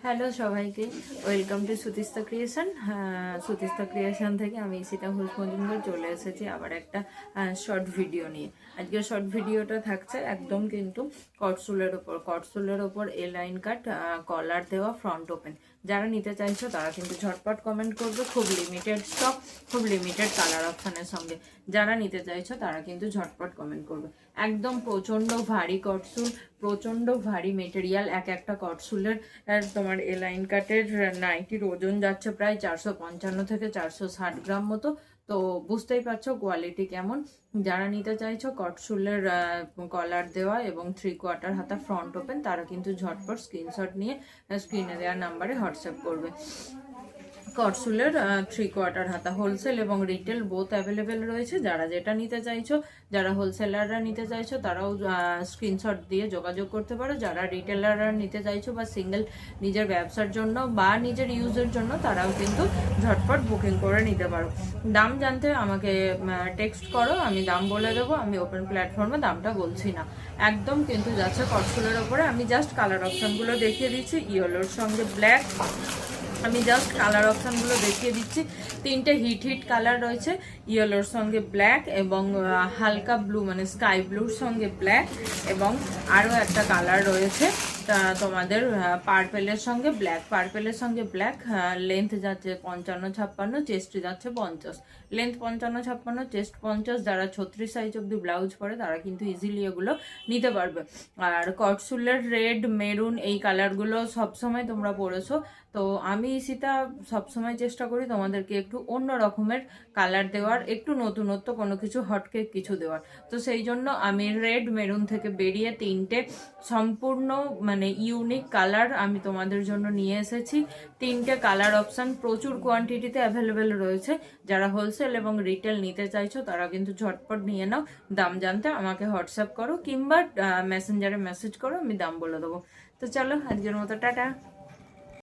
Hello সবাইকে, welcome to সুতিস্তা creation. সুতিস্তা creation থেকে আমি ঈশিতা ঘোষ মজুমদার চলে এসেছি আবার একটা শর্ট ভিডিও নিয়ে। আজকে শর্ট ভিডিওটা থাকছে একদম কিন্তু কটসুলের ওপর এ লাইন কাট, কলার দেওয়া, ফ্রন্ট ওপেন। যারা নিতে চাইছো তারা কিন্তু ঝটপট কমেন্ট করবে। খুব লিমিটেড স্টক, খুব লিমিটেড কালার অপশানের সঙ্গে। যারা নিতে চাইছো তারা কিন্তু ঝটপট কমেন্ট করবে। একদম প্রচণ্ড ভারী কটসুল, প্রচণ্ড ভারী মেটেরিয়াল। একটা কটসুলের তোমার এ লাইন কাটের নাইটির ওজন যাচ্ছে প্রায় 455 থেকে 460 গ্রাম মতো। তো বুঝতেই পারছো কোয়ালিটি কেমন। যারা নিতে চাইছো কটসুলের কলার দেওয়া এবং 3/4 হাতা ফ্রন্ট ওপেন, তারা কিন্তু ঝটপট স্ক্রিনশট নিয়ে স্ক্রিনে দেওয়ার নাম্বারে হোয়াটসঅ্যাপ করবে। কটসুলের 3/4 হাতা হোলসেল এবং রিটেল বোথ অ্যাভেলেবেল রয়েছে। যারা যেটা নিতে চাইছো, যারা হোলসেলাররা নিতে চাইছো তারাও স্ক্রিনশট দিয়ে যোগাযোগ করতে পারো। যারা রিটেলাররা নিতে চাইছো বা সিঙ্গেল নিজের ব্যবসার জন্য বা নিজের ইউজের জন্য, তারাও কিন্তু ঝটপট বুকিং করে নিতে পারো। দাম জানতে আমাকে টেক্সট করো, আমি দাম বলে দেবো। আমি ওপেন প্ল্যাটফর্মে দামটা বলছি না, একদম কিন্তু যাচ্ছে কটসুলের ওপরে। আমি জাস্ট কালার অপশানগুলো দেখিয়ে দিচ্ছি। ইয়েলোর সঙ্গে ব্ল্যাক, আমি জাস্ট কালার অপশানগুলো দেখিয়ে দিচ্ছি। তিনটে হিট কালার রয়েছে, ইয়েলোর সঙ্গে ব্ল্যাক এবং হালকা ব্লু মানে স্কাই ব্লুর সঙ্গে ব্ল্যাক, এবং আরও একটা কালার রয়েছে তোমাদের পার্পেলের সঙ্গে ব্ল্যাক। পার্পেলের সঙ্গে ব্ল্যাক, লেন্থ যাচ্ছে 55-56, চেস্ট যাচ্ছে 50। Length 55-56, chest 50। যারা 36 সাইজ অব্দি ব্লাউজ পরে তারা কিন্তু ইজিলি এগুলো নিতে পারবে। আর কটসুলের রেড, মেরুন এই কালারগুলো সবসময় তোমরা পরেছো, তো আমি ঈশিতা সবসময় চেষ্টা করি তোমাদেরকে একটু অন্য রকমের কালার দেওয়ার, একটু নতুনত্ব কোনো কিছু হটকেক কিছু দেওয়ার। তো সেই জন্য আমি রেড মেরুন থেকে বেরিয়ে তিনটে সম্পূর্ণ মানে ইউনিক কালার আমি তোমাদের জন্য নিয়ে এসেছি। তিনটে কালার অপশান প্রচুর কোয়ান্টিটিতে অ্যাভেলেবেল রয়েছে। যারা হোলসেল এবং রিটেল নিতে চাইছো তারা কিন্তু ঝটপট নিয়ে নাও। দাম জানতে আমাকে হোয়াটসঅ্যাপ করো কিংবা মেসেঞ্জারে মেসেজ করো, আমি দাম বলে দেবো। তো চলো, আজকের মতো টাটা।